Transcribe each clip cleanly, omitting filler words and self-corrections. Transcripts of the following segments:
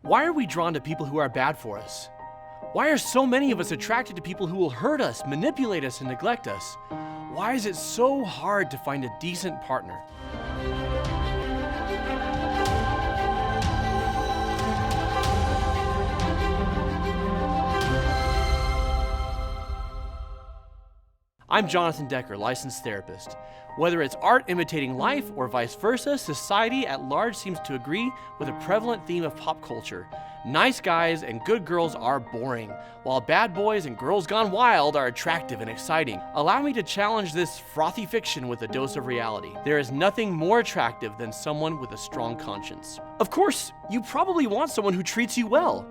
Why are we drawn to people who are bad for us? Why are so many of us attracted to people who will hurt us, manipulate us, and neglect us? Why is it so hard to find a decent partner? I'm Jonathan Decker, licensed therapist. Whether it's art imitating life or vice versa, society at large seems to agree with a prevalent theme of pop culture. Nice guys and good girls are boring, while bad boys and girls gone wild are attractive and exciting. Allow me to challenge this frothy fiction with a dose of reality. There is nothing more attractive than someone with a strong conscience. Of course, you probably want someone who treats you well,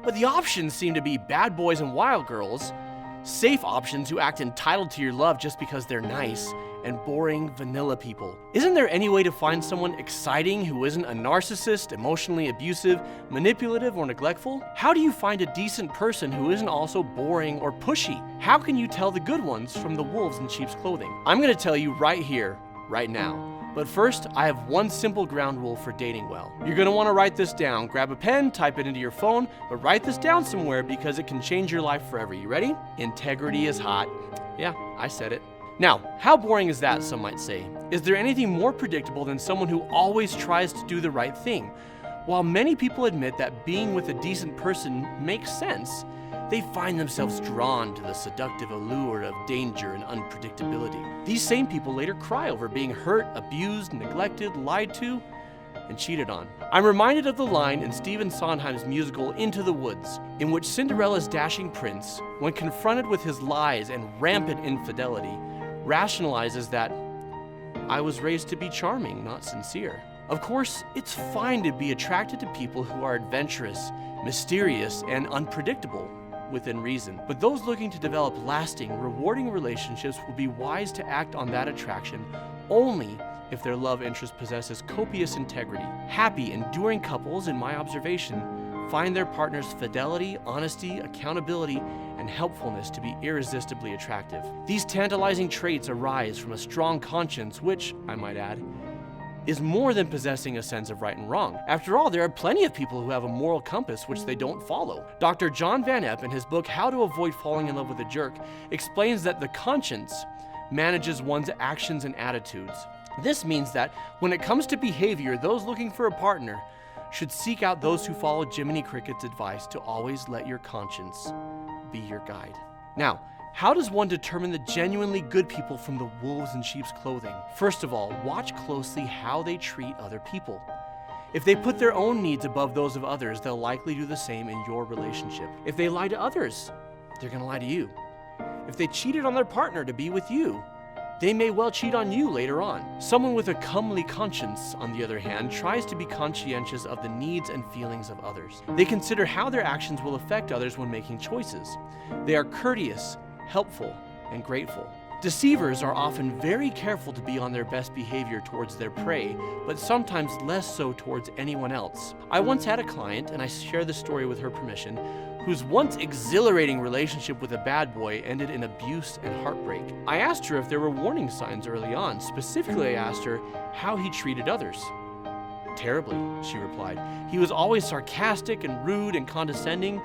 but the options seem to be bad boys and wild girls, safe options who act entitled to your love just because they're nice, and boring, vanilla people. Isn't there any way to find someone exciting who isn't a narcissist, emotionally abusive, manipulative, or neglectful? How do you find a decent person who isn't also boring or pushy? How can you tell the good ones from the wolves in sheep's clothing? I'm gonna tell you right here, right now. But first, I have one simple ground rule for dating well. You're gonna wanna write this down. Grab a pen, type it into your phone, but write this down somewhere because it can change your life forever. You ready? Integrity is hot. Yeah, I said it. Now, how boring is that, some might say? Is there anything more predictable than someone who always tries to do the right thing? While many people admit that being with a decent person makes sense, they find themselves drawn to the seductive allure of danger and unpredictability. These same people later cry over being hurt, abused, neglected, lied to, and cheated on. I'm reminded of the line in Stephen Sondheim's musical Into the Woods, in which Cinderella's dashing prince, when confronted with his lies and rampant infidelity, rationalizes that, "I was raised to be charming, not sincere." Of course, it's fine to be attracted to people who are adventurous, mysterious, and unpredictable, within reason. But those looking to develop lasting, rewarding relationships will be wise to act on that attraction only if their love interest possesses copious integrity. Happy, enduring couples, in my observation, find their partner's fidelity, honesty, accountability, and helpfulness to be irresistibly attractive. These tantalizing traits arise from a strong conscience, which, I might add, is more than possessing a sense of right and wrong. After all, there are plenty of people who have a moral compass which they don't follow. Dr. John Van Epp, in his book How to Avoid Falling in Love with a Jerk, explains that the conscience manages one's actions and attitudes. This means that when it comes to behavior, those looking for a partner should seek out those who follow Jiminy Cricket's advice to always let your conscience be your guide. Now, how does one determine the genuinely good people from the wolves in sheep's clothing? First of all, watch closely how they treat other people. If they put their own needs above those of others, they'll likely do the same in your relationship. If they lie to others, they're gonna lie to you. If they cheated on their partner to be with you, they may well cheat on you later on. Someone with a comely conscience, on the other hand, tries to be conscientious of the needs and feelings of others. They consider how their actions will affect others when making choices. They are courteous, helpful, and grateful. Deceivers are often very careful to be on their best behavior towards their prey, but sometimes less so towards anyone else. I once had a client, and I share this story with her permission, whose once exhilarating relationship with a bad boy ended in abuse and heartbreak. I asked her if there were warning signs early on. Specifically, I asked her how he treated others. "Terribly," she replied. "He was always sarcastic and rude and condescending,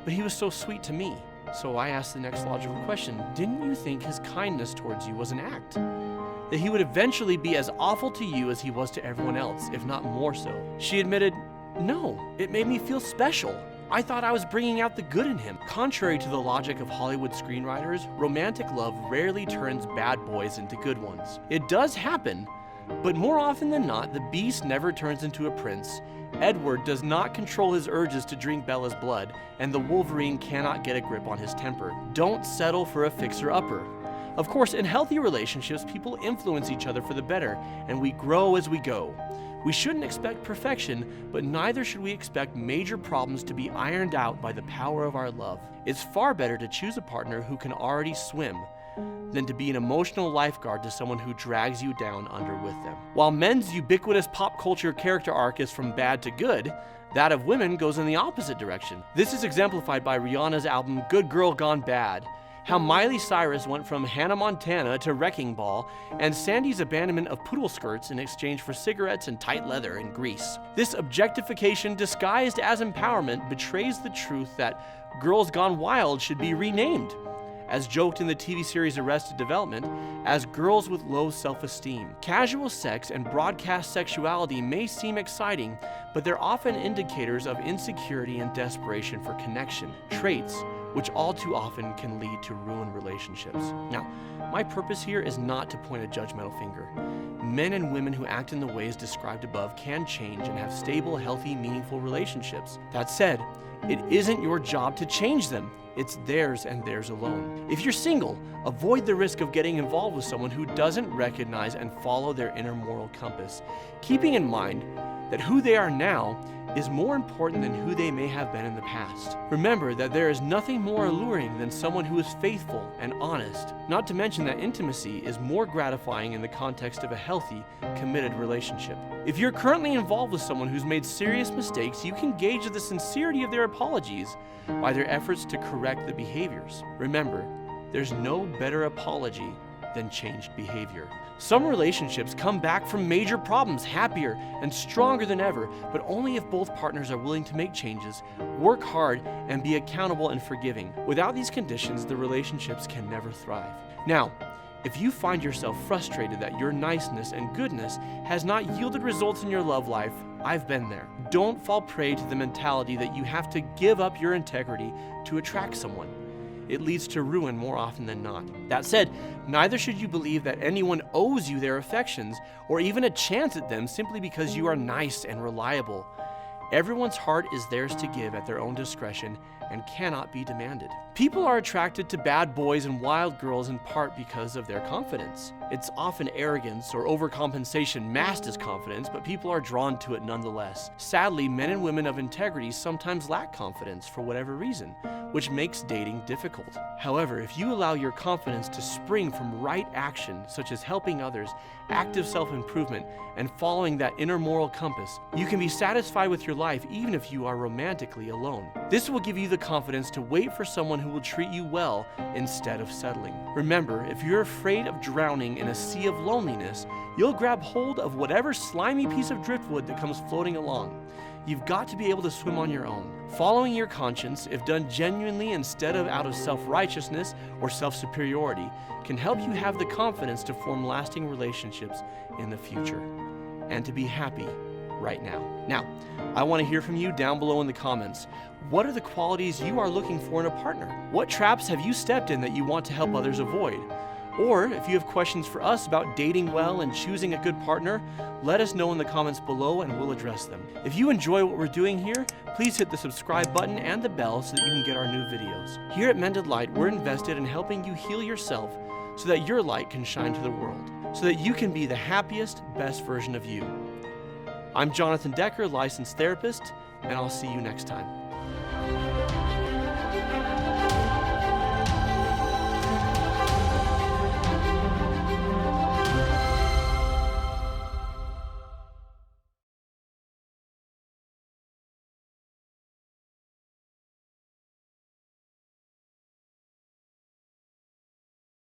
but he was so sweet to me." So I asked the next logical question: didn't you think his kindness towards you was an act? That he would eventually be as awful to you as he was to everyone else, if not more so? She admitted, "No, it made me feel special. I thought I was bringing out the good in him." Contrary to the logic of Hollywood screenwriters, romantic love rarely turns bad boys into good ones. It does happen, but more often than not, the beast never turns into a prince. Edward does not control his urges to drink Bella's blood, and the Wolverine cannot get a grip on his temper. Don't settle for a fixer-upper. Of course, in healthy relationships, people influence each other for the better, and we grow as we go. We shouldn't expect perfection, but neither should we expect major problems to be ironed out by the power of our love. It's far better to choose a partner who can already swim than to be an emotional lifeguard to someone who drags you down under with them. While men's ubiquitous pop culture character arc is from bad to good, that of women goes in the opposite direction. This is exemplified by Rihanna's album Good Girl Gone Bad, how Miley Cyrus went from Hannah Montana to Wrecking Ball, and Sandy's abandonment of poodle skirts in exchange for cigarettes and tight leather in Greece. This objectification disguised as empowerment betrays the truth that Girls Gone Wild should be renamed, as joked in the TV series Arrested Development, as girls with low self-esteem. Casual sex and broadcast sexuality may seem exciting, but they're often indicators of insecurity and desperation for connection, traits which all too often can lead to ruined relationships. Now, my purpose here is not to point a judgmental finger. Men and women who act in the ways described above can change and have stable, healthy, meaningful relationships. That said, it isn't your job to change them. It's theirs and theirs alone. If you're single, avoid the risk of getting involved with someone who doesn't recognize and follow their inner moral compass, keeping in mind that who they are now is more important than who they may have been in the past. Remember that there is nothing more alluring than someone who is faithful and honest, not to mention that intimacy is more gratifying in the context of a healthy, committed relationship. If you're currently involved with someone who's made serious mistakes, you can gauge the sincerity of their apologies by their efforts to correct the behaviors. Remember, there's no better apology than changed behavior. Some relationships come back from major problems happier and stronger than ever, but only if both partners are willing to make changes, work hard, and be accountable and forgiving. Without these conditions, the relationships can never thrive. Now, if you find yourself frustrated that your niceness and goodness has not yielded results in your love life, I've been there. Don't fall prey to the mentality that you have to give up your integrity to attract someone. It leads to ruin more often than not. That said, neither should you believe that anyone owes you their affections or even a chance at them simply because you are nice and reliable. Everyone's heart is theirs to give at their own discretion and cannot be demanded. People are attracted to bad boys and wild girls in part because of their confidence. It's often arrogance or overcompensation masked as confidence, but people are drawn to it nonetheless. Sadly, men and women of integrity sometimes lack confidence for whatever reason, which makes dating difficult. However, if you allow your confidence to spring from right action, such as helping others, active self-improvement, and following that inner moral compass, you can be satisfied with your life even if you are romantically alone. This will give you the confidence to wait for someone who will treat you well instead of settling. Remember, if you're afraid of drowning in a sea of loneliness, you'll grab hold of whatever slimy piece of driftwood that comes floating along. You've got to be able to swim on your own. Following your conscience, if done genuinely instead of out of self-righteousness or self-superiority, can help you have the confidence to form lasting relationships in the future and to be happy right now. Now, I want to hear from you down below in the comments. What are the qualities you are looking for in a partner? What traps have you stepped in that you want to help others avoid? Or if you have questions for us about dating well and choosing a good partner, let us know in the comments below and we'll address them. If you enjoy what we're doing here, please hit the subscribe button and the bell so that you can get our new videos. Here at Mended Light, we're invested in helping you heal yourself so that your light can shine to the world, so that you can be the happiest, best version of you. I'm Jonathan Decker, licensed therapist, and I'll see you next time.